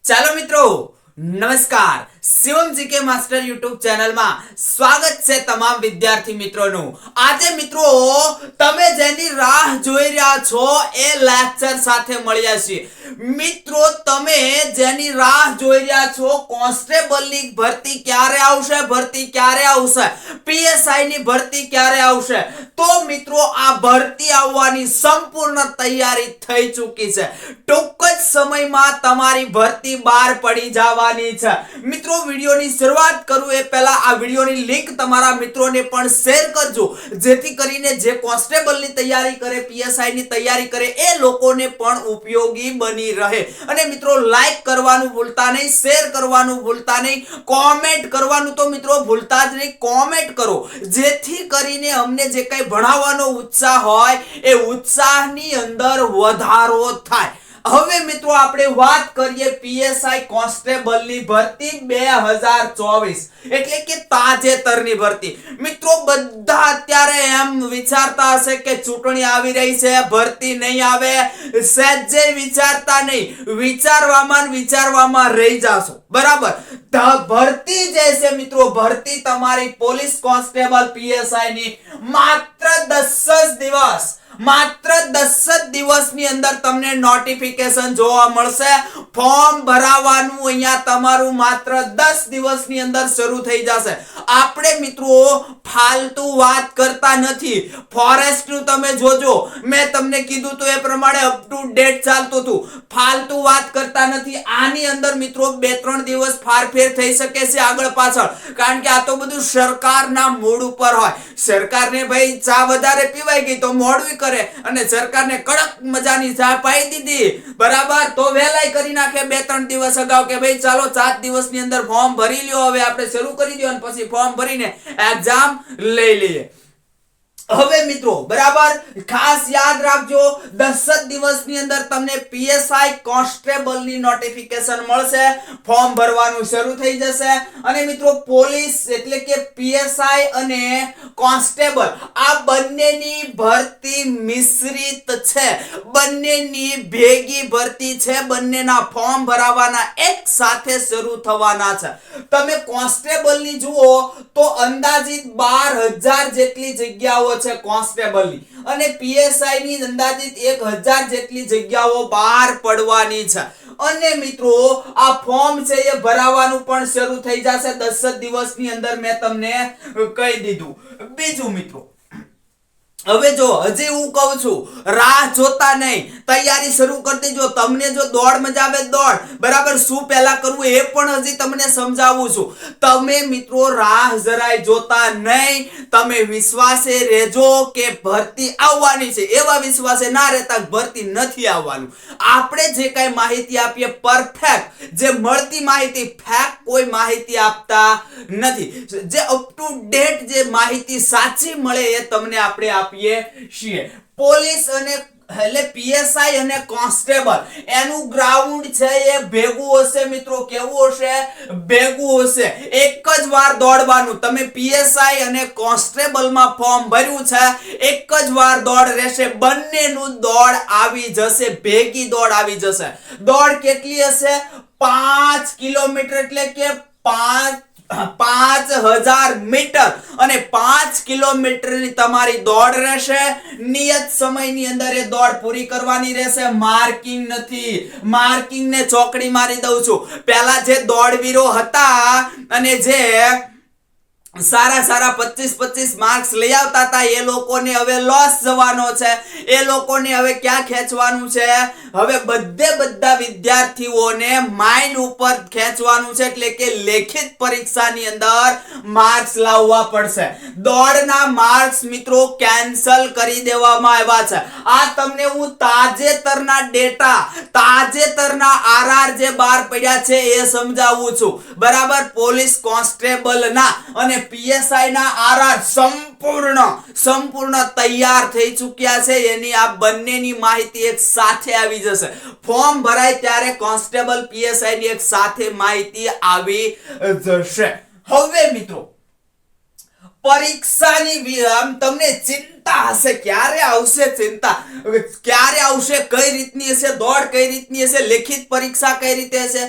ચાલો મિત્રો નમસ્કાર Shivam GK master YouTube channel માં સ્વાગત છે તમામ વિદ્યાર્થી મિત્રોનું। આજે મિત્રો તમે જેની રાહ જોઈ રહ્યા છો એ લેક્ચર સાથે મળ્યા છીએ। મિત્રો તમે જેની રાહ જોઈ રહ્યા છો કોન્સ્ટેબલની ભરતી ક્યારે આવશે, PSI ની ભરતી ક્યારે આવશે, તો મિત્રો આ ભરતી આવવાની સંપૂર્ણ તૈયારી થઈ ચૂકી છે। ટૂંક જ સમયમાં તમારી ભરતી બહાર પડી જવાની છે। મિત્રો વિડિયોની શરૂઆત કરું એ પહેલા આ વિડિયોની લિંક તમારા મિત્રોને પણ શેર કરજો, જેથી કરીને જે કોન્સ્ટેબલની તૈયારી કરે, PSI ની તૈયારી કરે એ લોકોને પણ ઉપયોગી બની રહે। અને મિત્રો લાઈક કરવાનું ભૂલતા નહીં, શેર કરવાનું ભૂલતા નહીં, કોમેન્ટ કરવાનું તો મિત્રો ભૂલતા જ નહીં, કોમેન્ટ કરો, જેથી કરીને અમને જે કંઈ ભણાવવાનો ઉત્સાહ હોય એ ઉત્સાહની અંદર વધારો થાય। હવે મિત્રો આપણે વાત કરીએ PSI કોન્સ્ટેબલની ભરતી 2024 એટલે કે તાજેતરની ભરતી। મિત્રો બધા અત્યારે એમ વિચારતા હશે કે ચૂંટણી આવી રહી છે, ભરતી નહીં આવે, સહેજે વિચારતા નહીં, વિચારવામાં રહી જાશો, બરાબર। ભરતી જે છે મિત્રો, ભરતી તમારી પોલીસ કોન્સ્ટેબલ PSI ની માત્ર 10 દિવસની અંદર તમને નોટિફિકેશન જોવા મળશે। ફોર્મ ભરાવાનું અહીંયા તમારું માત્ર 10 દિવસની અંદર શરૂ થઈ જશે। આપણે મિત્રો ફાલતુ વાત કરતા નથી। ફોરેસ્ટનું તમે જોજો, મેં તમને કીધું તો એ પ્રમાણે અપ ટુ ડેટ ચાલતું હતું, ફાલતુ વાત કરતા નથી। આની અંદર મિત્રો 2-3 દિવસ ફારફેર થઈ શકે છે આગળ પાછળ, કારણ કે આ તો બધું સરકારના મૂડ ઉપર હોય। સરકારને ભાઈ ચા વધારે પીવાઈ ગઈ તો મોડું કરે, અને સરકારને કડક મજાની ચા પાઈ દીધી, બરાબર, તો વહેલાઈ કરી નાખે 2-3 દિવસ અગાઉ કે ભાઈ ચાલો 7 દિવસની અંદર ફોર્મ ભરી લ્યો, હવે આપણે શરૂ કરી દો, અને પછી ફોર્મ ભરીને એક્ઝામ લઈ લઈએ। હવે મિત્રો બરાબર ખાસ યાદ રાખજો, 10 દિવસની અંદર તમને PSI કોન્સ્ટેબલની નોટિફિકેશન મળશે, ફોર્મ ભરવાનું શરૂ થઈ જશે। અને મિત્રો પોલીસ એટલે કે PSI અને કોન્સ્ટેબલ આ બંનેની ભરતી મિશ્રિત છે, બંનેની ભેગી ભરતી છે, બંનેના ફોર્મ ભરાવાના એક સાથે શરૂ થવાના છે। તમે કોન્સ્ટેબલની જુઓ તો અંદાજિત 12,000 જેટલી જગ્યાઓ છે કોન્સ્ટેબલની, અને PSI ની અંદાજિત 1,000 જેટલી જગ્યાઓ બહાર પડવાની છે। અને મિત્રો આ ફોર્મ છે એ ભરાવાનું પણ શરૂ થઈ જશે 10 દિવસની અંદર, મેં તમને કહી દીધું। બીજું મિત્રો હવે જો હજી હું કહું છું, રાહ જોતા નહીં, તૈયારી શરૂ કરી દેજો। તમને જો દોડ મજા આવે દોડ, બરાબર, શું પહેલા કરવું એ પણ હજી તમને સમજાવું છું। તમે મિત્રો રાહ જરાય જોતા નહીં, તમે વિશ્વાસે રહેજો કે ભરતી આવવાની છે, એવા વિશ્વાસે ના રહેતા ભરતી નથી આવવાનું। આપણે જે કઈ માહિતી આપીએ પરફેક્ટ, જે મળતી માહિતી, ફેક્ટ કોઈ માહિતી આપતા નથી। જે અપ ટુ ડેટ જે માહિતી સાચી મળે એ તમને આપણે આપીએ છીએ। પોલીસ અને એટલે PSI અને કોન્સ્ટેબલ એનું ગ્રાઉન્ડ છે એ ભેગું હશે મિત્રો, કેવું હશે, ભેગું હશે। એક જ વાર દોડવાનું, તમે PSI અને કોન્સ્ટેબલ માં ફોર્મ ભર્યું છે, એક જ વાર દોડ રહેશે, બંનેનું દોડ આવી જશે, ભેગી દોડ આવી જશે। દોડ કેટલી હશે? 5 કિલોમીટર એટલે કે 5,000 મીટર, અને 5 કિલોમીટરની તમારી દોડ રહેશે। નિયત સમયની અંદર એ દોડ પૂરી કરવાની રહેશે, માર્કિંગ નથી, માર્કિંગ ને ચોકડી મારી દઉં છું। પહેલા જે દોડવીરો હતા અને જે સારા 25 માર્ક્સ લઈ આવતા હતા એ લોકોને હવે લોસ જવાનો છે। એ લોકોને હવે ક્યાં ખેંચવાનું છે? હવે બધા વિદ્યાર્થીઓને માઇલ ઉપર ખેંચવાનું છે, એટલે કે લેખિત પરીક્ષાની અંદર માર્ક્સ લાવવા પડશે। દોડના માર્ક્સ મિત્રો કેન્સલ કરી દેવામાં આવ્યા છે। આ તમને હું તાજેતરના ડેટા, તાજેતરના RR જે બહાર પડ્યા છે એ સમજાવું છું, બરાબર। પોલીસ કોન્સ્ટેબલના અને PSI ના RR સંપૂર્ણ તૈયાર થઈ ચૂક્યા છે। એની આ બંનેની માહિતી એક સાથે આવી જશે। ફોર્મ ભરાય ત્યારે કોન્સ્ટેબલ PSI ની એક સાથે માહિતી આવી જશે। હવે મિત્રો પરીક્ષાની આમ તમને ચિંતા હશે, ક્યારે આવશે ચિંતા, ક્યારે આવશે, કઈ રીતની હશે દોડ, કઈ રીતની હશે લેખિત પરીક્ષા, કઈ રીતે હશે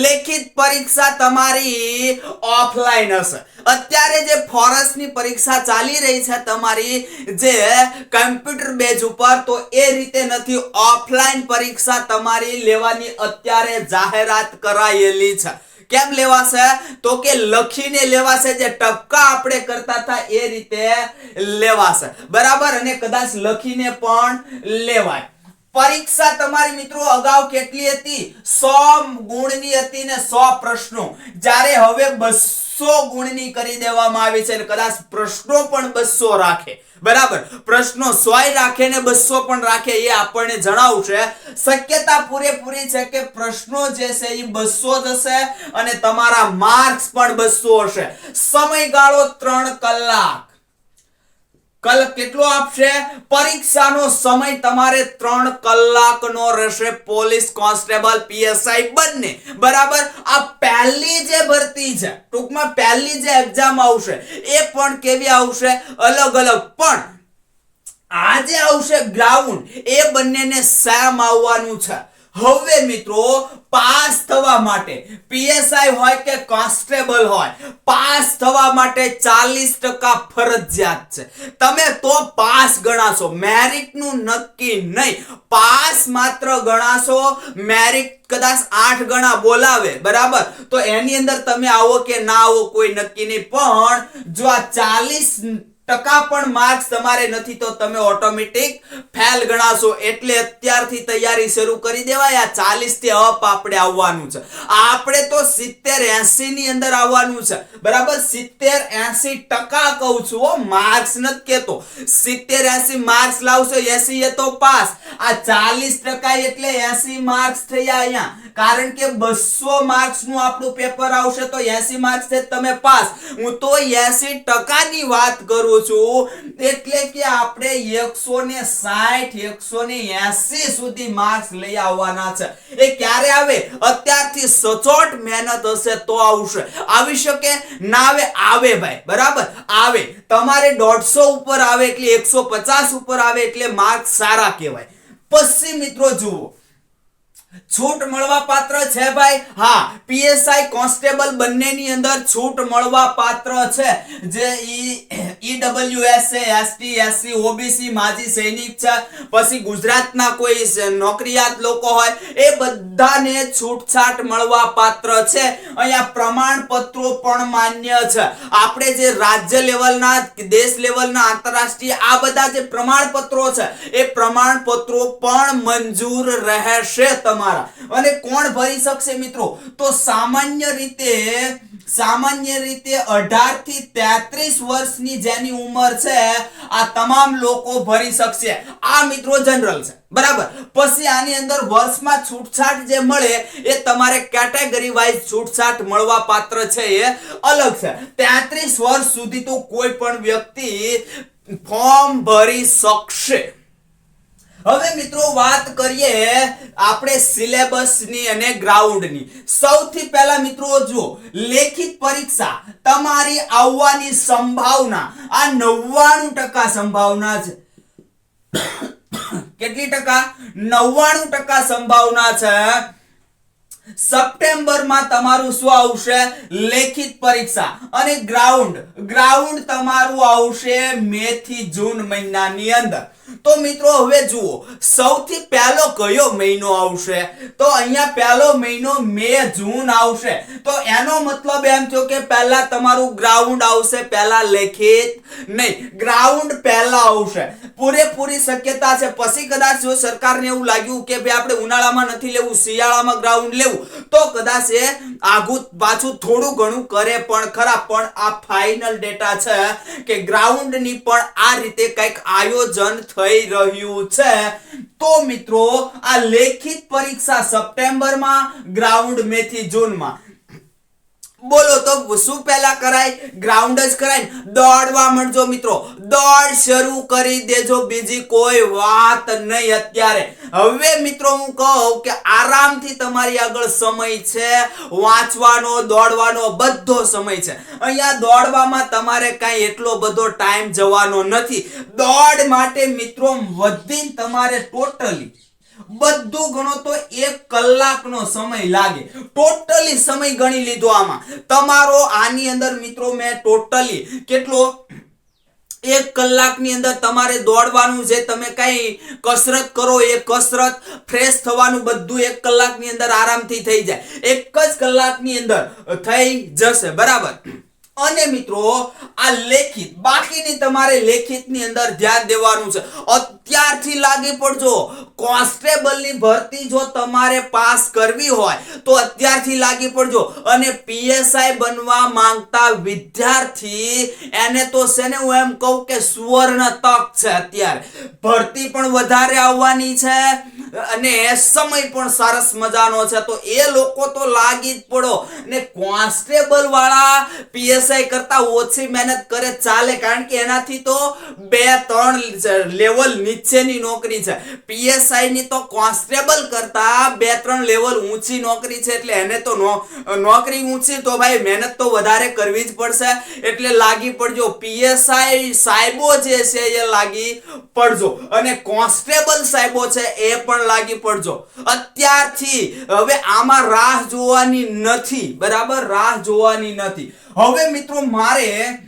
લેખિત પરીક્ષા તમારી ઓફલાઈન હશે. અત્યારે જે ફોરેસ્ટની પરીક્ષા ચાલી રહી છે તમારી જે કમ્પ્યુટર બેઝ ઉપર, તો એ રીતે નથી, ઓફલાઈન પરીક્ષા તમારી લેવાની અત્યારે જાહેરાત કરાયેલી છે. કેમ લેવાશે? તો કે લખીને લેવાશે, જે ટપકા આપણે કરતા હતા એ રીતે લેવાશે, બરાબર, અને કદાચ લખીને પણ લેવાય. પરીક્ષા તમારી મિત્રો અગાઉ કેટલી હતી? 100 ગુણની હતી ને 100 પ્રશ્નો, જ્યારે હવે 200 ગુણની કરી દેવામાં આવી છે, અને કદાચ પ્રશ્નો પણ 200 રાખે, બરાબર, પ્રશ્નો 100 રાખે ને 200 પણ રાખે, એ આપણને જણાવશે. શક્યતા પૂરેપૂરી છે કે પ્રશ્નો જે છે એ 200 જ હશે અને તમારા માર્ક્સ પણ 200 હશે. સમયગાળો 3 કલાક. કેટલો આપશે? પરીક્ષાનો સમય તમારે 3 કલાકનો રહેશે. પોલીસ કોન્સ્ટેબલ, પીએસઆઈ બંને, બરાબર. આ પહેલી જે ભરતી છે, ટૂંકમાં પહેલી જે એક્ઝામ આવશે એ પણ કેવી આવશે? અલગ અલગ. પણ આ જે આવશે ગ્રાઉન્ડ, એ બંનેને સેમ આવવાનું છે. હવે મિત્રો પાસ થવા માટે, પીએસઆઈ હોય કે કોન્સ્ટેબલ હોય, પાસ થવા માટે 40% ફરજિયાત છે. તમે તો પાસ ગણાશો, મેરિટ નું નક્કી નહીં, પાસ માત્ર ગણાશો. મેરિટ કદાચ 8 ગણા બોલાવે, બરાબર, તો એની અંદર તમે આવો કે ના આવો કોઈ નક્કી નહીં. પણ જો આ 40% પણ માર્ક્સ તમારે નથી તો તમે ઓટોમેટિક ફેલ ગણાશો. એટલે અત્યારથી તૈયારી શરૂ કરી દેવાય. આ 40 થી અપ આપણે આવવાનું છે. આપણે તો 70-80 ની અંદર આવવાનું છે, બરાબર. 70-80% કહું છું, હો, માર્ક્સ નથી કેતો. 70-80 માર્ક્સ લાવશો, 80 એ તો પાસ. આ 40% એટલે 80 માર્ક્સ થયા અહીંયા, કારણ કે 200 માર્ક્સ નું આપણું પેપર આવશે, તો 80 માર્ક્સ છે તમે પાસ. હું તો 80% ની વાત કરું છું. એટલે કે આપણે 160 180 સુધી માર્ક્સ લઈ આવવાના છે. એ ક્યારે આવે? અત્યારથી સચોટ મહેનત હશે તો આવશે. આવી શકે ના આવે? આવે ભાઈ, બરાબર, આવે. તમારે 150 ઉપર આવે એટલે 150 ઉપર આવે એટલે માર્ક્સ સારા કહેવાય. પછી મિત્રો જુઓ, છૂટ મળવા પાત્ર છે ભાઈ. હા, પીએસઆઈ કોન્સ્ટેબલ બંનેની અંદર છૂટ મળવા પાત્ર છે. જે ઈડબ્લ્યુએસ છે, એસટી, એસસી, ઓબીસી, માજી સૈનિક છે, પછી ગુજરાતના કોઈ નોકરિયાત લોકો હોય, એ બધાને છૂટછાટ મળવા પાત્ર છે. અહીંયા પ્રમાણપત્રો પણ માન્ય છે. આપણે જે રાજ્ય લેવલના, દેશ લેવલના, આંતરરાષ્ટ્રીય આ બધા જે પ્રમાણપત્રો છે, એ પ્રમાણપત્રો પણ મંજૂર રહેશે તમારા. અને કોણ ભરી શકશે મિત્રો? તો સામાન્ય રીતે 18 થી 33 વર્ષની જેની ઉંમર છે, આ તમામ લોકો ભરી શકશે. આ મિત્રો જનરલ છે, બરાબર. પછી આની અંદર વર્ષમાં છૂટછાટ જે મળે એ તમારે કેટેગરી વાઇઝ છૂટછાટ મળવા પાત્ર છે, એ અલગ છે. 33 વર્ષ સુધી તો કોઈ પણ વ્યક્તિ ફોર્મ ભરી શકશે. હવે મિત્રો વાત કરીએ આપણે સિલેબસની અને ગ્રાઉન્ડની. સૌથી પહેલા મિત્રો જુઓ, લેખિત પરીક્ષા તમારી આવવાની સંભાવના આ 99% સંભાવના છે. કેટલી ટકા? 99% સંભાવના છે. સપ્ટેમ્બરમાં તમારું શું આવશે? લેખિત પરીક્ષા. અને ગ્રાઉન્ડ તમારું આવશે મે થી જૂન મહિનાની અંદર. તો મિત્રો હવે જુઓ, સૌથી પહેલો કયો મહિનો આવશે? તો અહીંયા પહેલો મહિનો મે જૂન આવશે. તો એનો મતલબ એમ થયો કે પહેલા તમારું ગ્રાઉન્ડ આવશે, પહેલા લેખિત નહીં, ગ્રાઉન્ડ પહેલા આવશે. પૂરેપૂરી શક્યતા છે. પછી કદાચ જો સરકારને એવું લાગ્યું કે ભાઈ આપણે ઉનાળામાં નથી લેવું, શિયાળામાં ગ્રાઉન્ડ લેવું, તો કદાચ એ આગું પાછું થોડું ઘણું કરે પણ ખરા. પણ આ ફાઇનલ ડેટા છે કે ગ્રાઉન્ડની પણ આ રીતે કંઈક આયોજન થઈ રહ્યું છે. તો મિત્રો આ લેખિત પરીક્ષા સપ્ટેમ્બરમાં, ગ્રાઉન્ડ મે થી જૂનમાં. બોલો તો શું પહેલા કરાય? ગ્રાઉન્ડ જ કરાય. દોડવા માંડજો મિત્રો, દોડ શરૂ કરી દેજો, બીજી કોઈ વાત નહીં અત્યારે. હવે મિત્રો હું કહું કે આરામથી તમારી આગળ સમય છે, વાંચવાનો, દોડવાનો બધો સમય છે. અહીંયા દોડવામાં તમારે કાંઈ એટલો બધો ટાઈમ જવાનો નથી. દોડ માટે મિત્રો વધીને તમારે ટોટલી બધું ગણો તો 1 કલાકનો સમય લાગે. ટોટલી સમય ગણી લીધો આમાં તમારો. આની અંદર મિત્રો મેં ટોટલી કેટલો 1 કલાકની અંદર તમારે દોડવાનું છે. તમે કઈ કસરત કરો એ કસરત, ફ્રેશ થવાનું બધું 1 કલાકની અંદર આરામથી થઈ જાય. 1 જ કલાકની અંદર થઈ જશે, બરાબર. અને મિત્રો આ લેખિત, બાકીની તમારે લેખિતની અંદર ધ્યાન દેવાનું છે. અત્યારથી લાગી પડજો. કોન્સ્ટેબલની ભરતી જો તમારે પાસ કરવી હોય તો અત્યારથી લાગી પડજો. અને પીએસઆઈ બનવા માંગતા વિદ્યાર્થી એને તો છે ને હું એમ કહું કે સુવર્ણ તક છે. અત્યારે ભરતી પણ વધારે આવવાની છે અને સમય પણ સરસ મજાનો છે. તો એ લોકો તો લાગી જ પડો. ને કોન્સ્ટેબલ વાળા પીએસઆઈ કરતા ઓછી મહેનત કરે ચાલે, કારણ કે એનાથી તો 2-3 લેવલ નીચેની નોકરી છે. પીએસઆઈ ની તો કોન્સ્ટેબલ કરતા 2-3 લેવલ ઊંચી નોકરી છે. એટલે એને તો નોકરી ઊંચી તો ભાઈ મહેનત તો વધારે કરવી જ પડશે. એટલે લાગી પડજો. પીએસઆઈ સાહેબો જે છે એ લાગી પડજો, અને કોન્સ્ટેબલ સાહેબો છે એ પણ લાગી પડજો અત્યારથી. હવે આમાં રાહ જોવાની નથી, બરાબર, રાહ જોવાની નથી. હવે મિત્રો મારે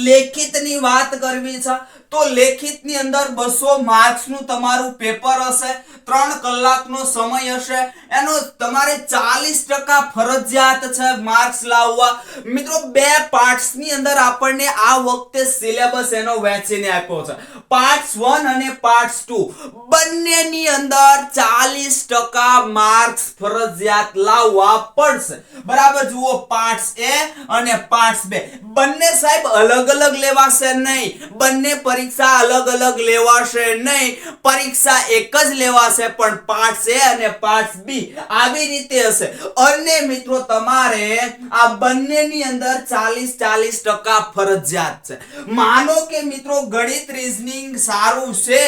લેખિતની વાત કરવી છે. તો લેખિતની અંદર 200 માર્ક્સનું તમારું પેપર હશે, 3 કલાકનો સમય હશે. એનો તમારે 40% ફરજિયાત છે માર્ક્સ લાવવા. મિત્રો 2 પાર્ટ્સની અંદર આપણને આ વખતે સિલેબસ એનો વહેંચીને આપ્યો છે. પાર્ટ્સ 1 અને પાર્ટ્સ 2 બંનેની અંદર 40% માર્ક્સ ફરજિયાત લાવવા પડશે, બરાબર. જુઓ, પાર્ટ્સ A અને પાર્ટ્સ 2 બંને સાહેબ અલગ અલગ લેવાશે નહીં. બંને પરીક્ષા અલગ અલગ લેવાશે નહીં. પરીક્ષા એક જ લેવાશે, પણ પાર્ટ્સ A અને પાર્ટ્સ B આવી રીતે હશે. અને મિત્રો તમારે આ બંનેની અંદર 40% ફરજિયાત છે. માનો કે મિત્રો ગણિત રીઝનિંગ સારું છે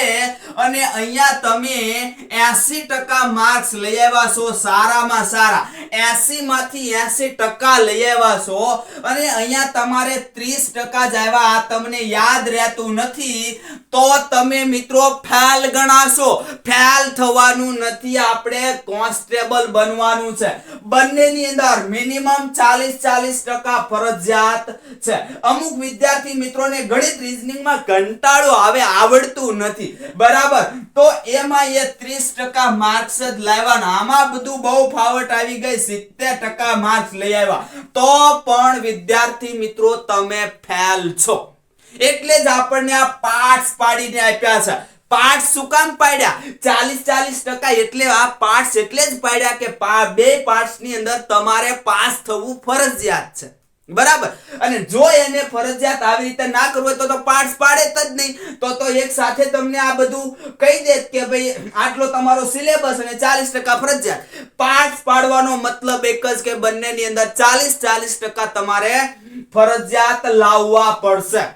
અને અહીંયા તમે 80% માર્ક્સ લઈ આવ્યા છો, સારામાં સારા 80 માંથી 80% લઈ આવ્યા છો, અને અહીંયા તમારે 30% જ આવ્યા, આ તમને યાદ રહેતું નથી, તો તમે મિત્રો ફેલ ગણાશો. ફેલ થવાનું નથી, આપણે કોન્સ્ટેબલ બનવાનું છે. બંનેની અંદર મિનિમમ 40% ફરજિયાત છે. અમુક વિદ્યાર્થી મિત્રોને ગણિત રીઝનિંગમાં કંટાળો આવે, આવડતું નથી, બરાબર, તો એમાં એ 30% માર્ક્સ જ લાવવાના. આમાં બધું બહુ ફાવટ આવી ગઈ, 70% માર્ક્સ લઈ આવ્યા તો પણ વિદ્યાર્થી મિત્રો તમે ફેલ છો. એટલે જ આપણને આ પાર્ટ્સ પાડીને આપ્યા છે. પાર્ટ્સ શું કામ પાડ્યા? 40% એટલે આ પાર્ટ્સ એટલે જ પાડ્યા કે 2 પાર્ટ્સ ની અંદર તમારે પાસ થવું ફરજિયાત છે, બરાબર. અને જો એને ફરજિયાત આવી રીતે ના કરવું હોય તો પાર્ટ્સ પાડે જ નહીં. તો એક સાથે તમને આ બધું કહી દે કે ભાઈ આટલો તમારો સિલેબસ અને 40% ફરજિયાત. પાર્ટ્સ પાડવાનો મતલબ એક જ કે બંનેની અંદર 40% તમારે ફરજિયાત લાવવા પડશે.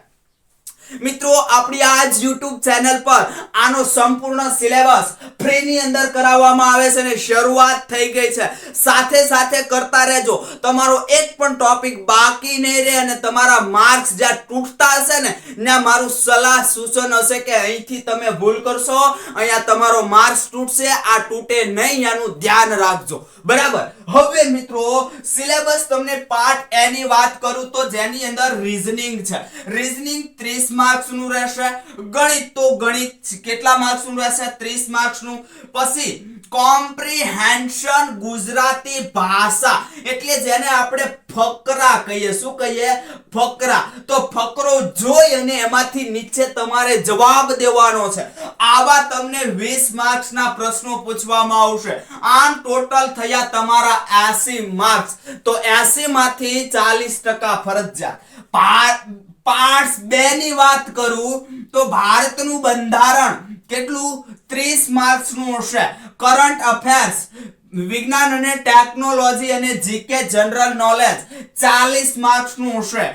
મિત્રો આપણી આ જ YouTube ચેનલ પર આનો સંપૂર્ણ સિલેબસ ફ્રી ની અંદર કરાવવામાં આવે છે અને શરૂઆત થઈ ગઈ છે. સાથે સાથે કરતા રહેજો. તમારો એક પણ ટોપિક બાકી નહીં રહે અને તમારા માર્ક્સ જ્યાં તૂટતા હશે ને ત્યાં મારું સલાહ સૂચન હશે કે અહીંથી તમે ભૂલ કરશો, અહીંયા તમારો માર્ક્સ તૂટશે, આ તૂટે નહીં, આનું ધ્યાન રાખજો, બરાબર. હવે મિત્રો સિલેબસ તમને પાર્ટ A ની વાત કરું તો જેની અંદર રીઝનિંગ છે. રીઝનિંગ 30 માર્ક્સ નું રહેશે. ગણિત તો ગણિત કેટલા માર્ક્સ નું રહેશે? 30 માર્ક્સ નું. પછી કોમ્પ્રિહેન્શન ગુજરાતી ભાષા, એટલે જેને આપણે ફકરા કહીએ. શું કહીએ? ફકરા. તો ફકરો જોઈ અને એમાંથી નીચે તમારે જવાબ દેવાનો છે. આવા તમને 20 માર્ક્સ ના પ્રશ્નો પૂછવામાં આવશે. આમ ટોટલ થયા તમારા 80 માર્ક્સ. તો 80 માંથી 40% ફરજિયાત. પાર્ટ્સ 2 ની વાત કરું તો ભારતનું બંધારણ કેટલું? 30 માર્ક્સ નું હશે. કરંટ અફેર્સ વિજ્ઞાન અને ટેકનોલોજી અને જીકે જનરલ નોલેજ 40 માર્ક્સ નું હશે.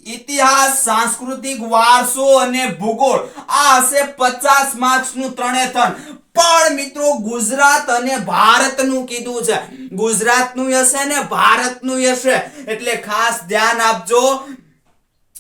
ઇતિહાસ, સાંસ્કૃતિક વારસો અને ભૂગોળ આ હશે 50 માર્ક્સ નું ત્રણે ત્રણ. પણ મિત્રો ગુજરાત અને ભારતનું કીધું છે, ગુજરાતનું હશે ને ભારતનું હશે, એટલે ખાસ ધ્યાન આપજો.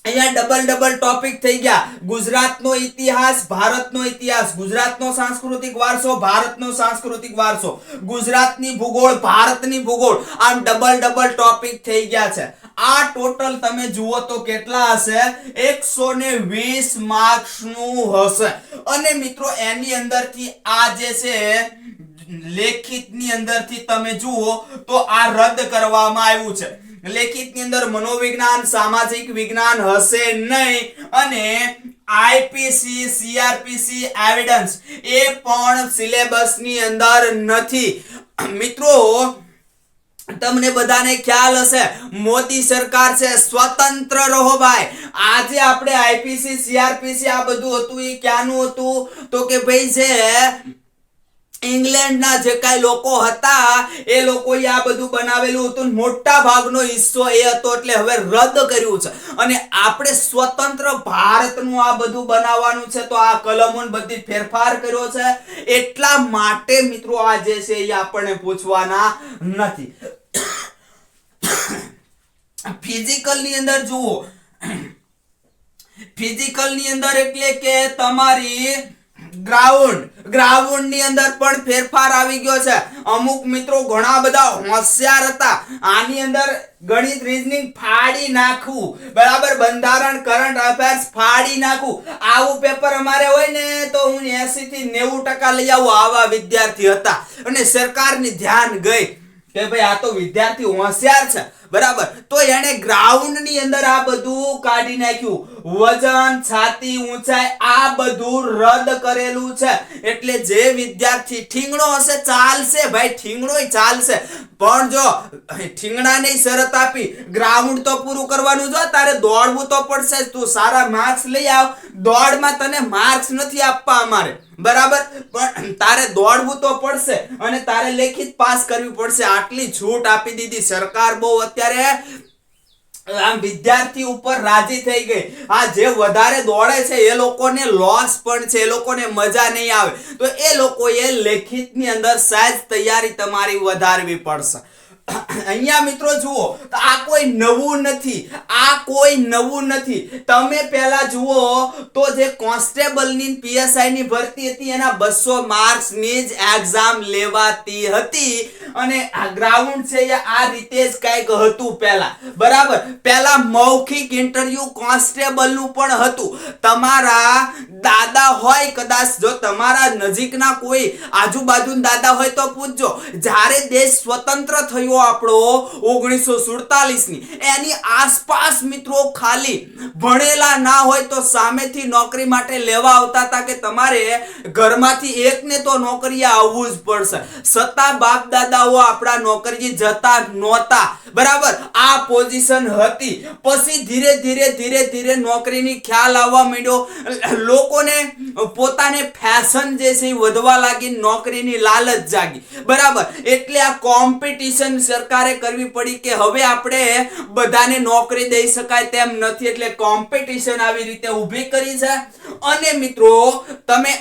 અહીંયા ડબલ ટોપિક થઈ ગયા. ગુજરાતનો ઇતિહાસ, ભારતનો ઇતિહાસ, ગુજરાતનો સાંસ્કૃતિક વારસો, ભારતનો સાંસ્કૃતિક વારસો, ગુજરાતની ભૂગોળ, ભારતની ભૂગોળ, આમ ડબલ ટોપિક થઈ ગયા છે. આ ટોટલ તમે જુઓ તો કેટલા હશે? 120 માર્ક્સ નું હશે. અને મિત્રો એની અંદરથી આ જે છે લેખિતની અંદરથી તમે જુઓ તો આ રદ કરવામાં આવ્યું છે. લેખિતની અંદર મનોવિજ્ઞાન, સામાજિક વિજ્ઞાન હશે નહીં, અને આઈપીસી, સીઆરપીસી, એવિડન્સ એ પણ સિલેબસની અંદર નથી. મિત્રો તમને બધાને ખ્યાલ હશે, મોદી સરકાર છે, સ્વતંત્ર રહો ભાઈ. આજે આપણે આઈપીસી, સીઆરપીસી આ બધું હતું એ ક્યાંનું હતું? તો કે ભાઈ છે ઇંગ્લેન્ડના જે કાંઈ લોકો હતા એ લોકોએ આ બધું બનાવેલું હતું. મોટા ભાગનો હિસ્સો એ હતો, એટલે હવે રદ કર્યું છે અને આપણે સ્વતંત્ર ભારતનું આ બધું બનાવવાનું છે. તો આ કલમો બધી ફેરફાર કર્યો છે, એટલા માટે મિત્રો આ જે છે એ આપણને પૂછવાના નથી. ફિઝિકલ ની અંદર જુઓ, ફિઝિકલ ની અંદર એટલે કે તમારી ગ્રાઉન્ડ ની અંદર પણ ફેરફાર આવી ગયો છે. અમુક મિત્રો ઘણા બધા હોશિયાર હતા, આની અંદર ગણિત, રીઝનિંગ ફાડી નાખવું, બરાબર, બંધારણ, કરંટ અફેર્સ ફાડી નાખવું. આવું પેપર અમારે હોય ને તો હું 80 થી 90% લઈ આવું. આવા વિદ્યાર્થી હતા અને સરકારની ધ્યાન ગઈ કે ભાઈ આ તો વિદ્યાર્થી હોશિયાર છે, બરાબર. તો એને ગ્રાઉન્ડ ની અંદર આ બધું કાઢી નાખ્યું. વજન, છાતી, ઊંચાઈ આ બધું રદ કરેલું છે. એટલે જે વિદ્યાર્થી ઠીંગણો હશે ચાલશે ભાઈ, ઠીંગણોય ચાલશે, પણ જો ઠીંગણાની શરત આપી ગ્રાઉન્ડ તો પૂરું કરવાનું, જો તારે દોડવું તો પડશે. તું સારા માર્ક્સ લઈ આવ, દોડમાં તને માર્ક્સ નથી આપવા અમારે, બરાબર, પણ તારે દોડવું તો પડશે અને તારે લેખિત પાસ કરવી પડશે. આટલી છૂટ આપી દીધી સરકાર. બહુ અત્યારે આમ વિદ્યાર્થી ઉપર રાજી થઈ ગઈ. આ જે વધારે દોડે છે એ લોકોને લોસ પણ છે, એ લોકોને મજા નહીં આવે. તો એ લોકોએ લેખિતની અંદર સહેજ તૈયારી તમારી વધારવી પડશે. અહીંયા મિત્રો જુઓ તો આ કોઈ નવું નથી, આ કોઈ નવું નથી. તમે પહેલા જુઓ તો જે કોન્સ્ટેબલની પીએસઆઈ ની ભરતી હતી એના 200 માર્ક્સ ની જ એક્ઝામ લેવાતી હતી અને આ ગ્રાઉન્ડ છે આ રીતે જ કંઈક હતું પહેલા, બરાબર. પહેલા મૌખિક ઇન્ટરવ્યુ કોન્સ્ટેબલ નું પણ હતું. તમારા દાદા હોય, કદાચ જો તમારા નજીકના કોઈ આજુબાજુના દાદા હોય તો પૂછજો. જ્યારે દેશ સ્વતંત્ર થયો આપણો 1947 ની, એની આસપાસ મિત્રો ખાલી ભણેલા ના હોય તો સામેથી નોકરી માટે લેવા આવતા હતા કે તમારે ઘરમાંથી એકને તો નોકરીએ આવવું જ પડશે. છતાં બાપ દાદાઓ આપણા નોકરીએ જતા નહોતા, બરાબર. આ પોઝિશન હતી. પછી ધીરે ધીરે નોકરીની ખ્યાલ આવવા માંડ્યો. લોકોને પોતાને ફેશન જે છે વધવા લાગી, નોકરીની લાલચ જાગી, બરાબર. એટલે આ કોમ્પિટિશન સરકારે કરવી પડી કે હવે આપણે બધાને નોકરી દઈ શકાય તેમ નથી, એટલે કોમ્પિટિશન આવી રીતે ઊભી કરી છે. અને મિત્રો તમે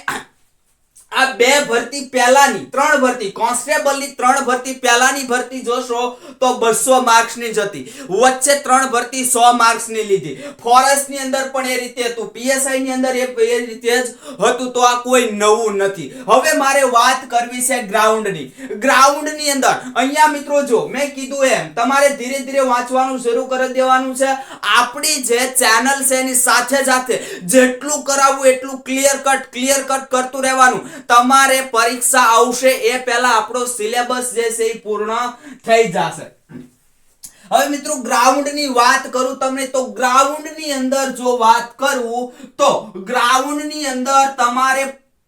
આ બે ભરતી પહેલાની 3 ભરતી, કોન્સ્ટેબલની 3 ભરતી પહેલાની ભરતી જોશો તો 200 માર્ક્સ ની જ હતી. વચ્ચે 3 ભરતી 100 માર્ક્સ ની લીધી. ફોરેસ્ટ ની અંદર પણ એ રીતે હતું, પીએસઆઈ ની અંદર એ રીતે જ હતું. તો આ કોઈ નવું નથી. હવે મારે વાત કરવી છે ગ્રાઉન્ડની. ગ્રાઉન્ડની અંદર અહીંયા મિત્રો જો મેં કીધું એમ તમારે ધીરે વાંચવાનું શરૂ કરી દેવાનું છે. આપણી જે ચેનલ છે એની સાથે જેટલું કરાવવું એટલું ક્લિયર કટ કરતું રહેવાનું. તમારે પરીક્ષા આવશે એ પહેલા આપણો સિલેબસ જે છે એ પૂર્ણ થઈ જશે. હવે મિત્રો ગ્રાઉન્ડ ની વાત કરું તમને, તો ગ્રાઉન્ડ ની અંદર જો વાત કરું તો ગ્રાઉન્ડ ની અંદર તમારે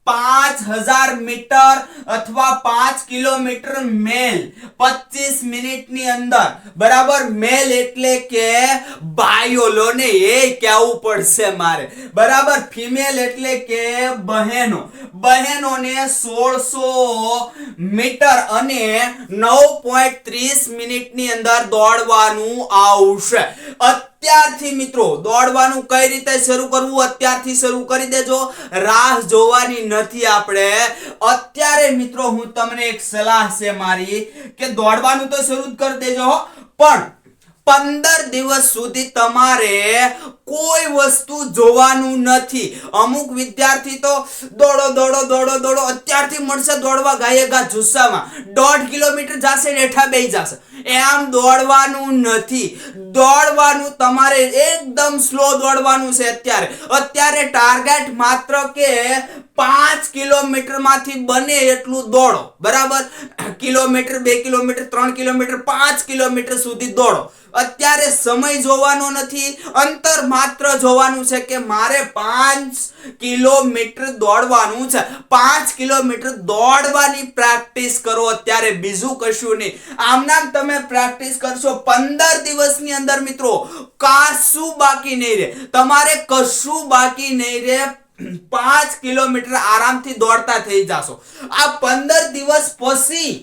5000 મીટર અથવા 5 કિલોમીટર મેલ 25 મિનિટની અંદર, બરાબર. મેલ એટલે કે ભાઈઓને એ કહેવું પડશે મારે, બરાબર. ફિમેલ એટલે કે બહેનોને 1600 મીટર અને 9.30 મિનિટની અંદર દોડવાનું આવશે. અત્યારથી મિત્રો દોડવાનું કઈ રીતે શરૂ કરવું, અત્યારથી શરૂ કરી દેજો, રાહ જોવાની નથી આપણે. અત્યારે મિત્રો હું તમને એક સલાહ છે મારી કે દોડવાનું તો શરૂ જ કરી દેજો, પણ 15 દિવસ સુધી તમારે કોઈ વસ્તુ જોવાનું નથી. અમુક વિદ્યાર્થી તો દોડો અત્યારથી મળશે દોડવા ગાયે ગા જુસ્સામાં 1.5 કિલોમીટર જશે હેઠા બેહી જશે. એમ દોડવાનું નથી. દોડવાનું તમારે એકદમ સ્લો દોડવાનું છે. અત્યારે ટાર્ગેટ માત્ર કે 5 કિલોમીટર માંથી બને એટલું દોડો, બરાબર. કિલોમીટર, 2 કિલોમીટર, 3 કિલોમીટર, 5 કિલોમીટર સુધી દોડો. અત્યારે સમય જોવાનો નથી, અંતર માત્ર જોવાનું છે કે મારે 5 કિલોમીટર દોડવાનું છે. 5 કિલોમીટર દોડવાની પ્રેક્ટિસ કરો અત્યારે, બીજું કશું નહીં. આમનામ તમે પ્રેક્ટિસ કરશો 15 દિવસની અંદર મિત્રો કશું બાકી નહીં રહે, તમારે કશું બાકી નહીં રહે. 5 કિલોમીટર આરામથી દોડતા થઈ જશો. આ 15 દિવસ પછી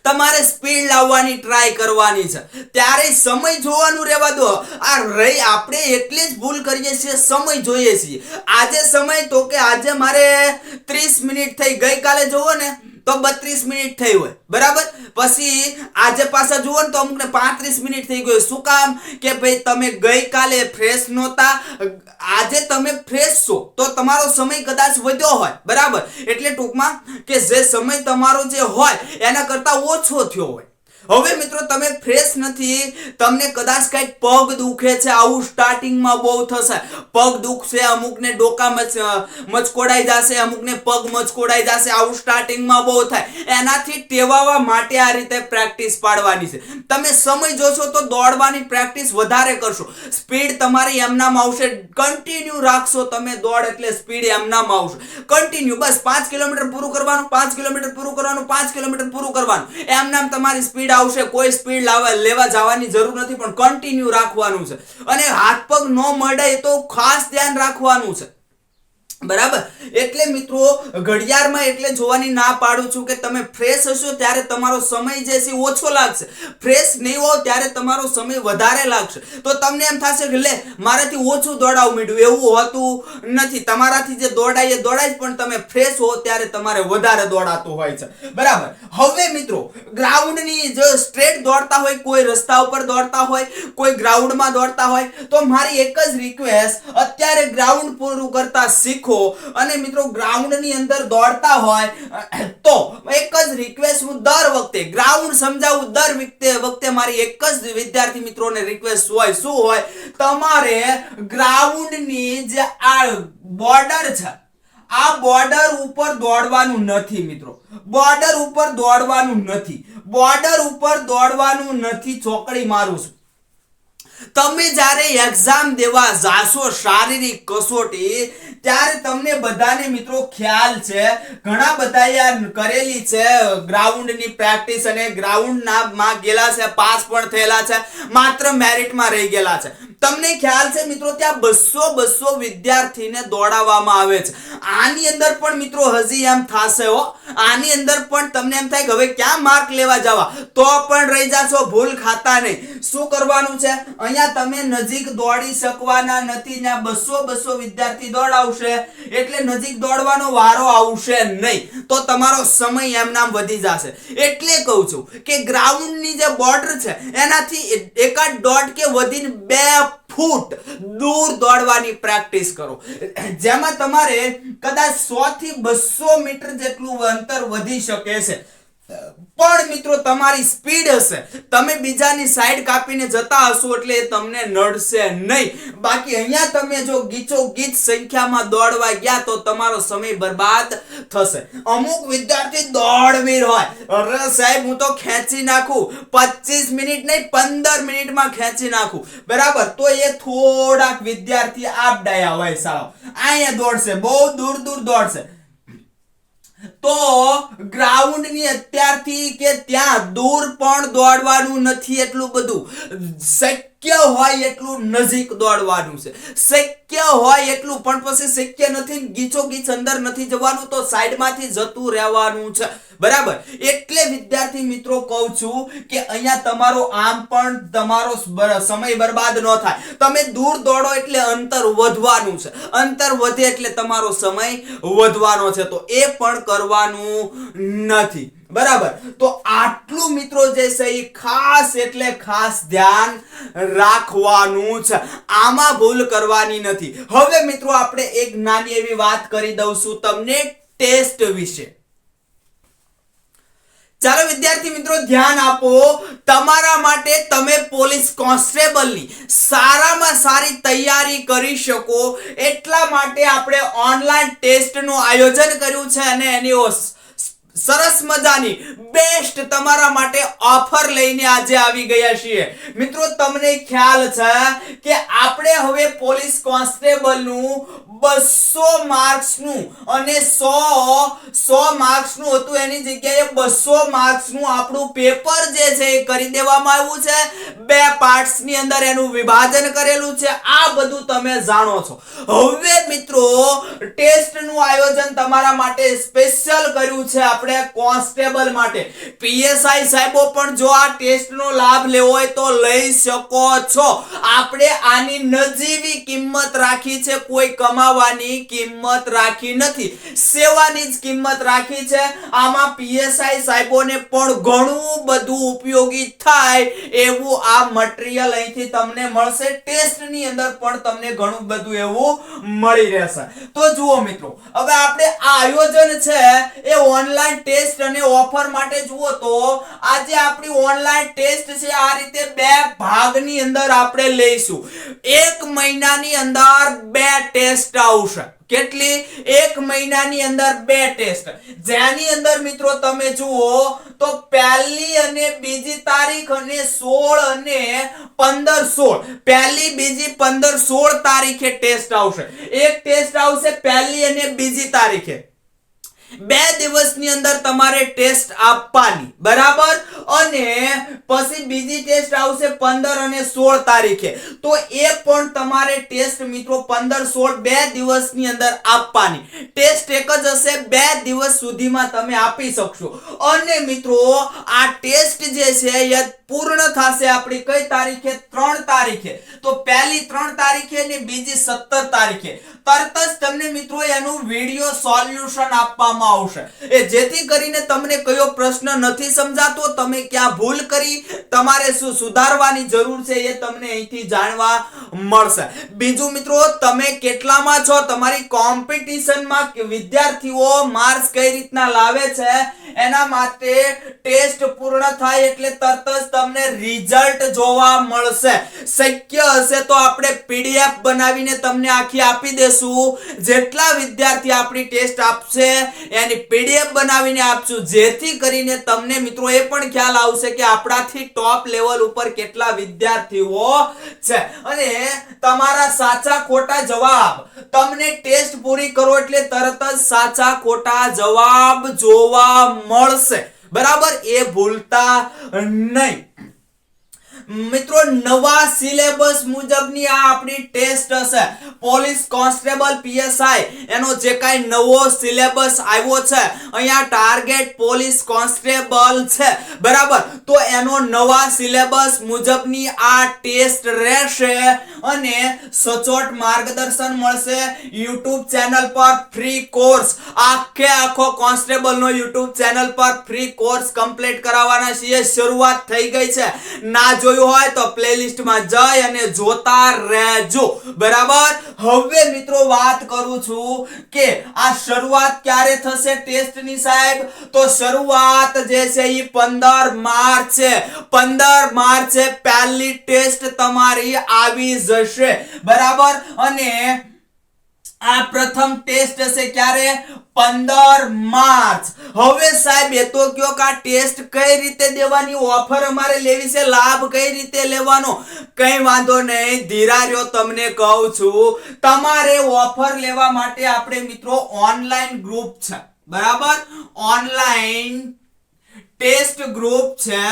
તમારે સ્પીડ લાવવાની ટ્રાય કરવાની છે. ત્યારે સમય જોવાનું રહેવા દો. આપણે એટલે જ ભૂલ કરીએ છીએ, સમય જોઈએ છીએ. આજે સમય તો કે આજે મારે 30 મિનિટ થઈ, ગઈકાલે જોવો ને તો 32 મિનિટ થઈ હોય, બરાબર. પછી આજે પાછા જુઓ ને તો અમુકને 35 મિનિટ થઈ ગયો. શું કામ? કે ભાઈ તમે ગઈકાલે ફ્રેશ નહોતા, આજે તમે ફ્રેશ છો તો તમારો સમય કદાચ વધ્યો હોય, બરાબર. એટલે ટૂંકમાં કે જે સમય તમારો જે હોય એના કરતા ઓછો થયો હોય. હવે મિત્રો તમે ફ્રેશ નથી, તમને કદાચ કઈક પગ દુખે છે, આવું સ્ટાર્ટિંગમાં બહુ થશે. પગ દુખશે, અમુકને ડોકા મચકોડાઈ જશે, અમુકને પગ મચકોડાઈ જશે, આવું સ્ટાર્ટિંગમાં બહુ થાય. એનાથી ટેવાવા માટે આ રીતે પ્રેક્ટિસ પાડવાની છે. તમે સમય જોશો તો દોડવાની પ્રેક્ટિસ વધારે કરશો, સ્પીડ તમારી એમનામ આવશે. કન્ટિન્યુ રાખશો તમે દોડ એટલે સ્પીડ એમનામ આવશે. કન્ટિન્યુ બસ 5 કિલોમીટર પૂરું કરવાનું, 5 કિલોમીટર પૂરું કરવાનું, 5 કિલોમીટર પૂરું કરવાનું, એમનામ તમારી સ્પીડ આવશે. કોઈ સ્પીડ લેવા જવાની જરૂર નથી, પણ કન્ટિન્યુ રાખવાનું છે. અને હાથ પગ ન મળે તો ખાસ ધ્યાન રાખવાનું છે, બરાબર. એટલે મિત્રો ઘડિયાળમાં એટલે જોવાની ના પાડું છું કે તમે ફ્રેશ હશો ત્યારે તમારો સમય જે છે ઓછો લાગશે, ફ્રેશ નહીં હો ત્યારે તમારો સમય વધારે લાગશે. તો તમને એમ થશે કે લે મારાથી ઓછું દોડાવું માંડ્યું, એવું હોતું નથી. તમારાથી જે દોડાય એ દોડાય, પણ તમે ફ્રેશ હો ત્યારે તમારે વધારે દોડાતું હોય છે, બરાબર. હવે મિત્રો ગ્રાઉન્ડની જો સ્ટ્રેટ દોડતા હોય, કોઈ રસ્તા ઉપર દોડતા હોય, કોઈ ગ્રાઉન્ડમાં દોડતા હોય, તો મારી એક જ રિક્વેસ્ટ, અત્યારે ગ્રાઉન્ડ પૂરું કરતા શીખો. અને મિત્રો ગ્રાઉન્ડની અંદર દોડતા હોય તો એક જ રિક્વેસ્ટ હું દર વખતે ગ્રાઉન્ડ સમજાવું, દર વખતે મારી એક જ વિદ્યાર્થી મિત્રોને રિક્વેસ્ટ હોય, શું હોય? તમારે ગ્રાઉન્ડની જે આ બોર્ડર છે, આ બોર્ડર ઉપર દોડવાનું નથી મિત્રો. બોર્ડર ઉપર દોડવાનું નથી, બોર્ડર ઉપર દોડવાનું નથી. ચોકડી મારું છું. તમે જ્યારે એક્ઝામ દેવા જાશો શારીરિક કસોટી, ત્યારે તમને બધાને મિત્રો ખ્યાલ છે, ઘણા બધા કરેલી છે ગ્રાઉન્ડની પ્રેક્ટિસ અને ગ્રાઉન્ડના માં ગયેલા છે, પાસ પણ થયેલા છે, માત્ર મેરિટમાં રહી ગયેલા છે. તમને ખ્યાલ છે મિત્રો ત્યાં 200 વિદ્યાર્થીને દોડાવવામાં આવે છે. આની અંદર પણ મિત્રો હજી એમ થશે હો, આની અંદર પણ તમને એમ થાય કે હવે ક્યાં માર્ક લેવા જવા, તો પણ રહી જાશો, ભૂલ ખાતા નહીં. શું કરવાનું છે? અહીંયા તમે નજીક દોડી શકવાના નથી. ત્યાં 200 વિદ્યાર્થી દોડાવશે એટલે નજીક દોડવાનો વારો આવશે નહીં, તો તમારો સમય એમનામ વધી જશે. એટલે કહું છું કે ગ્રાઉન્ડની જે બોર્ડર છે એનાથી 1.5 કે વધીને 2 ફૂટ દૂર દોડવાની પ્રેક્ટિસ કરો, જેમાં તમારે કદાચ 100 થી 200 મીટર જેટલું અંતર વધી શકે છે. પણ મિત્રો તમારી સ્પીડ હશે, તમે બીજાની સાઈડ કાપીને જતા હશો એટલે તમને નડશે નહીં. બાકી અહીંયા તમે જો ગીચોગીચ સંખ્યામાં દોડવા ગયા તો તમારો સમય બરબાદ થશે. અમુક વિદ્યાર્થી દોડવીર હોય, અરે સાહેબ હું તો ખેંચી નાખું, 25 મિનિટ નહીં 15 મિનિટમાં ખેંચી નાખું, બરાબર. તો એ થોડાક વિદ્યાર્થી આપડાયા હોય, સાવ અહીંયા દોડશે, બહુ દૂર દોડશે. તો ગ્રાઉન્ડની અત્યારથી કે ત્યાં દૂર પણ દોડવાનું નથી, એટલું બધું શક્ય હોય એટલું નજીક દોડવાનું છે, શક્ય હોય એટલું, પણ પછી શક્ય નથી, ગીચો ગીચ અંદર નથી જવાનું, તો સાઈડમાંથી જતું રહેવાનું છે, બરાબર. એટલે વિદ્યાર્થી મિત્રો કહું છું કે અહીંયા તમારો આમ પણ તમારો સમય બરબાદ ન થાય. તમે દૂર દોડો એટલે અંતર વધવાનું છે, અંતર વધે એટલે તમારો સમય વધવાનો છે, તો એ પણ કરવાનું નથી, બરાબર. તો આટલું મિત્રો જે છે એ ખાસ એટલે ખાસ ધ્યાન રાખવાનું છે, આમાં ભૂલ કરવાની નથી. હવે મિત્રો આપણે એક નાની એવી વાત કરી દઉં છું તમને ટેસ્ટ વિશે. ચાલો વિદ્યાર્થી મિત્રો ધ્યાન આપો. તમારા માટે તમે પોલીસ કોન્સ્ટેબલની સારામાં સારી તૈયારી કરી શકો એટલા માટે આપણે ઓનલાઈન ટેસ્ટનું આયોજન કર્યું છે અને એની સરસ મજાની બેસ્ટ તમારા માટે ઓફર લઈને આજે આવી ગયા છીએ. મિત્રો તમને ખ્યાલ છે કે આપણે હવે પોલીસ કોન્સ્ટેબલનું 200 માર્ક્સનું અને 100 માર્ક્સનું હતું, એની જગ્યાએ 200 માર્ક્સનું આપણું પેપર જે છે એ કરી દેવામાં આવ્યું છે. 2 પાર્ટ્સની અંદર એનું વિભાજન કરેલું છે. આ બધું તમે જાણો છો. હવે મિત્રો ટેસ્ટનું આયોજન તમારા માટે સ્પેશિયલ કર્યું છે આપણે કોન્સ્ટેબલ માટે. પીએસઆઈ સાહેબો પણ જો આ ટેસ્ટનો લાભ લેવો હોય તો લઈ શકો છો. આપણે આની નજીવી કિંમત રાખી છે, કોઈ કમાવાની કિંમત રાખી નથી, સેવાની જ કિંમત રાખી છે. આમાં પીએસઆઈ સાહેબોને પણ ઘણું બધું ઉપયોગી થાય એવું આ મટીરીયલ અહીંથી તમને મળશે. ટેસ્ટની અંદર પણ તમને ઘણું બધું એવું મળી રહેશે. તો જુઓ મિત્રો, હવે આપણે આ આયોજન છે એ ઓનલાઈન ટેસ્ટ અને ઓફર માટે જુઓ તો આજે આપણી ઓનલાઈન ટેસ્ટ છે આ રીતે 2 ભાગની અંદર આપણે લઈશું. 1 મહિનાની અંદર 2 ટેસ્ટ આવશે. કેટલી? 1 મહિનાની અંદર 2 ટેસ્ટ, જેની અંદર મિત્રો તમે જુઓ તો પહેલી અને બીજી તારીખ અને 16 અને 15 16, પહેલી બીજી 15 16 તારીખે ટેસ્ટ આવશે. એક ટેસ્ટ આવશે પહેલી અને બીજી તારીખે. 2 દિવસની અંદર તમારે ટેસ્ટ આપવાની, બરાબર. અને પછી બીજી ટેસ્ટ આવશે 15 અને 16 તારીખે. તો એ પણ તમારે ટેસ્ટ મિત્રો 15 16 2 દિવસની અંદર આપવાની. ટેસ્ટ એક જ હશે, 2 દિવસ સુધીમાં તમે આપી શકશો. અને મિત્રો આ ટેસ્ટ જે છે એ પૂર્ણ થશે આપણી કઈ તારીખે? 3 તારીખે. તો પહેલી 3 તારીખે અને બીજી 17 તારીખે તરત જ તમને મિત્રો એનું વિડિયો સોલ્યુશન આપવામાં આવશે. એ જેથી કરીને તમને કયો પ્રશ્ન નથી સમજાતો, તમે ક્યાં ભૂલ કરી, તમારે શું સુધારવાની જરૂર છે એ તમને અહીંથી જાણવા મળશે. બીજું મિત્રો, તમે કેટલામાં છો, તમારી કોમ્પિટિશનમાં વિદ્યાર્થીઓ માર્ક્સ કઈ રીતના લાવે છે એના માટે ટેસ્ટ પૂર્ણ થાય એટલે તરત જ તમને રિઝલ્ટ જોવા મળશે. શક્ય હશે તો આપણે પીડીએફ બનાવીને તમને આખી આપી દેશું. જેટલા વિદ્યાર્થી આપણી ટેસ્ટ આપશે એની પીડીએફ બનાવીને આપશું, જેથી કરીને તમને મિત્રો એ પણ ખ્યાલ આવશે કે આપણાથી ટોપ લેવલ ઉપર કેટલા વિદ્યાર્થીઓ છે. અને તમારા સાચા ખોટા જવાબ, તમને ટેસ્ટ પૂરી કરો એટલે તરત જ સાચા ખોટા જવાબ જોવા મળશે, બરાબર. એ ભૂલતા નહીં. મિત્રો નવા સિલેબસ મુજબની આ આપણી ટેસ્ટ હશે. પોલીસ કોન્સ્ટેબલ પીએસઆઈ એનો જે કાઈ નવો સિલેબસ આવ્યો છે, અહીંયા ટાર્ગેટ પોલીસ કોન્સ્ટેબલ છે, બરાબર. તો એનો નવા સિલેબસ મુજબની આ ટેસ્ટ રહેશે અને સચોટ માર્ગદર્શન મળશે. YouTube ચેનલ પર ફ્રી કોર્સ, આખો કોન્સ્ટેબલનો YouTube ચેનલ પર ફ્રી કોર્સ કમ્પ્લીટ કરાવવાના છીએ. શરૂઆત થઈ ગઈ છે. ના જોયું હોય તો પ્લેલિસ્ટમાં જઈ અને જોતા રહેજો, બરાબર. હવે મિત્રો વાત કરું છું કે આ શરૂઆત ક્યારે થશે ટેસ્ટની સાહેબ? તો શરૂઆત જે છે એ 15 માર્ચ છે. 15 માર્ચે પહેલી ટેસ્ટ તમારી આવી જશે, બરાબર. અને આ પ્રથમ ટેસ્ટ હશે ક્યારે? 15 માર્ચ. હવે સાહેબ એ તો કયો કે આ ટેસ્ટ કઈ રીતે દેવાની, ઓફર અમારે લેવી છે, લાભ કઈ રીતે લેવાનો? કઈ વાંધો નહીં, ધીરા રહ્યો, તમને કહું છું. તમારે ઓફર લેવા માટે આપણે મિત્રો ઓનલાઈન ગ્રુપ છે, બરાબર ઓનલાઈન ટેસ્ટ ગ્રુપ છે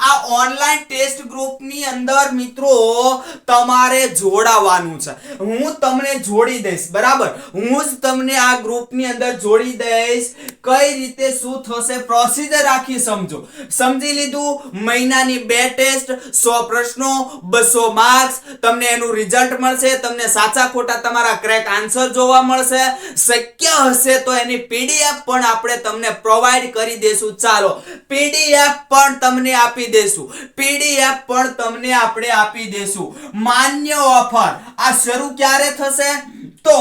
આ ઓનલાઈન ટેસ્ટ ગ્રુપની અંદર મિત્રો તમારે જોડાવાનું છે હું તમને જોડી દઈશ બરાબર હું જ તમને આ ગ્રુપની અંદર જોડી દઈશ કઈ રીતે શું થશે પ્રોસિજર આખી સમજો સમજી લીધું મહિનાની 2 ટેસ્ટ 100 પ્રશ્નો 200 માર્ક્સ તમને એનું રિઝલ્ટ મળશે તમને સાચા ખોટા તમારા કરેક્ટ આન્સર જોવા મળશે શક્ય હશે તો એની પીડીએફ પણ આપણે તમને પ્રોવાઈડ કરી દેશું ચાલો પીડીએફ પણ તમને આપી દેશું પીડીએફ પણ તમને આપણે આપી દેશું માન્ય ઓફર આ શરૂ ક્યારે થશે તો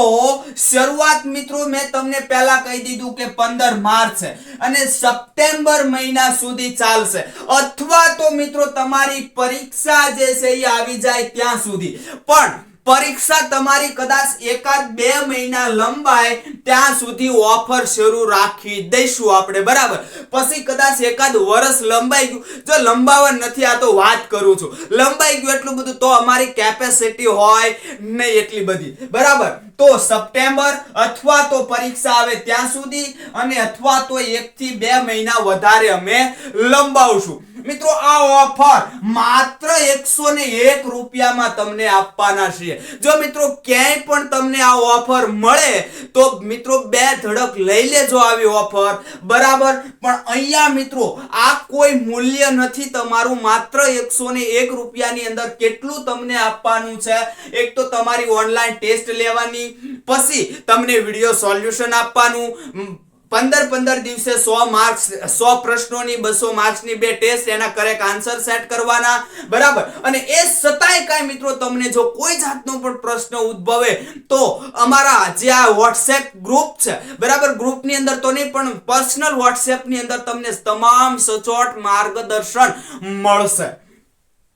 શરૂઆત મિત્રો મેં તમને પહેલા કહી દીધું કે 15 માર્ચ છે અને સપ્ટેમ્બર મહિના સુધી ચાલશે અથવા તો મિત્રો તમારી પરીક્ષા જે છે એ આવી જાય ત્યાં સુધી પણ પરીક્ષા તમારી કદાચ 1-2 મહિના લંબાય ત્યાં સુધી ઓફર શરૂ રાખી દઈશું આપણે બરાબર પછી કદાચ 1 વર્ષ લંબાઈ ગયું જો લંબાવવા નથી આ તો વાત કરું છું લંબાઈ ગયું એટલું બધું તો અમારી કેપેસિટી હોય નહીં એટલી બધી બરાબર તો સપ્ટેમ્બર અથવા તો પરીક્ષા આવે ત્યાં સુધી અને અથવા તો 1 થી 2 મહિના વધારે અમે લંબાવશું મિત્રો આ ઓફર માત્ર 101 રૂપિયામાં તમને આપવાના છે જો મિત્રો ક્યાંય પણ તમને આ ઓફર મળે તો મિત્રો 2 ધડક લઈ લેજો આવી ઓફર બરાબર પણ અહીંયા મિત્રો આ કોઈ મૂલ્ય નથી તમારું માત્ર 101 રૂપિયાની અંદર કેટલું તમને આપવાનું છે એક તો તમારી ઓનલાઈન ટેસ્ટ લેવાની પછી તમને વિડિયો સોલ્યુશન આપવાનું 15 દિવસે 100 માર્ક્સ 100 પ્રશ્નોની 200 માર્ક્સની 2 ટેસ્ટ એના કરેક્ટ આન્સર સેટ કરવાના બરાબર અને એ સતાય કાંઈ મિત્રો તમને જો કોઈ જાતનો પણ પ્રશ્ન ઉદ્ભવે તો અમારા જે આ WhatsApp ગ્રુપ છે બરાબર ગ્રુપની અંદર તો નહીં પણ પર્સનલ WhatsApp ની અંદર તમને તમામ સચોટ માર્ગદર્શન મળશે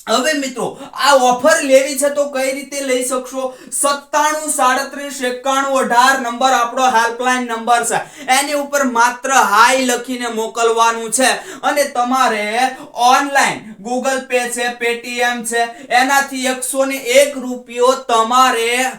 હવે મિત્રો આ ઓફર લેવી છે તો કઈ રીતે લઈ શકશો 97379118 નંબર આપણો હેલ્પલાઇન નંબર છે એની ઉપર માત્ર હાઈ લખીને મોકલવાનું છે અને તમારે ઓનલાઈન Google Pay છે Paytm છે એનાથી 101 રૂપિયો તમારે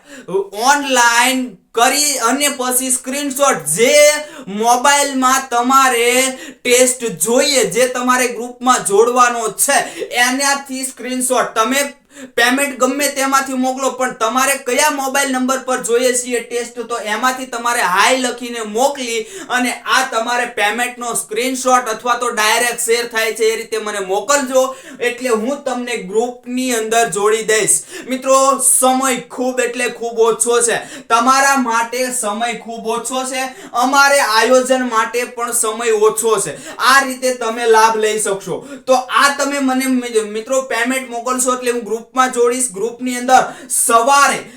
ઓનલાઈન કરી અને પછી સ્ક્રીનશોટ જે મોબાઈલમાં તમારે ટેસ્ટ જોઈએ જે તમારે ગ્રુપમાં જોડવાનો છે એનાથી સ્ક્રીનશોટ તમે પેમેન્ટ ગમે તેમાંથી મોકલો પણ તમારે કયા મોબાઈલ નંબર પર જોઈએ છે ટેસ્ટ તો એમાંથી તમારે હાઈ લખીને મોકલી અને આ તમારે પેમેન્ટનો સ્ક્રીનશોટ અથવા તો ડાયરેક્ટ શેર થાય છે એ રીતે મને મોકલજો એટલે હું તમને ગ્રુપની અંદર જોડી દઈશ મિત્રો સમય ખૂબ એટલે ખૂબ ઓછો છે તમારા માટે સમય ખૂબ ઓછો છે અમારે આયોજન માટે પણ સમય ઓછો છે આ રીતે તમે લાભ લઈ શકશો તો આ તમે મને મિત્રો પેમેન્ટ મોકલશો એટલે હું ગ્રુપ માં જોડીશ ગ્રુપની અંદર સવારે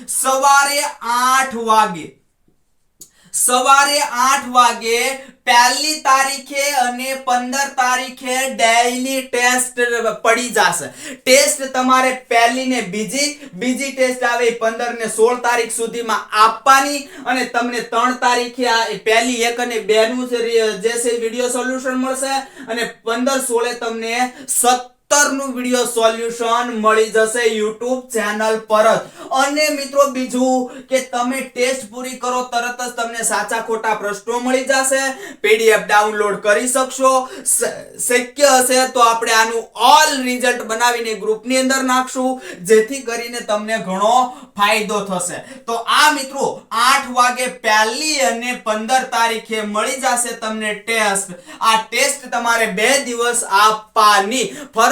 8 વાગે પહેલી તારીખે અને 15 તારીખે ડેઈલી ટેસ્ટ પડી જશે ટેસ્ટ તમારે પહેલી ને બીજી ટેસ્ટ આવે 15 ને 16 તારીખ સુધીમાં આપવાની અને તમને 3 તારીખે આ પહેલી 1 અને 2 નું જે છે વિડિયો સોલ્યુશન મળશે અને 15-16 તમને 17 નું વિડિયો સોલ્યુશન મળી જશે YouTube ચેનલ પર અને મિત્રો બીજું કે તમે ટેસ્ટ પૂરી કરો તરત જ તમને સાચા ખોટા પ્રશ્નો મળી જશે PDF ડાઉનલોડ કરી શકશો શક્ય હશે તો આપણે આનું ઓલ રિઝલ્ટ બનાવીને ગ્રુપની અંદર નાખશું જેથી કરીને તમને ઘણો ફાયદો થશે તો આ મિત્રો 8 વાગે પહેલી અને 15 તારીખે મળી જશે તમને ટેસ્ટ આ ટેસ્ટ તમારે 2 દિવસ આપવાની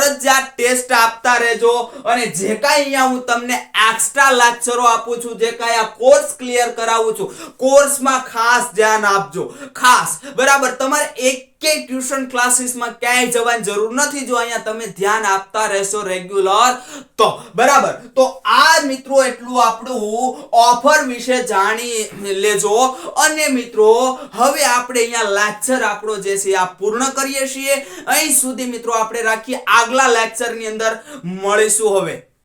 ફરજિયાત ટેસ્ટ આપતા રહેજો અને જે કાંઈ અહીંયા હું તમને એક્સ્ટ્રા લેક્ચરો આપું છું જે કાંઈ આ કોર્સ ક્લિયર કરાવું છું કોર્સમાં ખાસ ધ્યાન આપજો ખાસ બરાબર તમારે એક કે ટ્યુશન ક્લાસીસમાં ક્યાંય જવાની જરૂર નથી જો અહીંયા તમે ધ્યાન આપતા રહેશો રેગ્યુલર તો બરાબર તો આ મિત્રો એટલું આપણું ઓફર વિશે જાણી લેજો અને મિત્રો હવે આપણે અહીંયા લેક્ચર આપણો જે છે આ પૂર્ણ કરીએ છીએ અહીં સુધી મિત્રો આપણે રાખીએ આગલા લેક્ચરની અંદર મળીશું હવે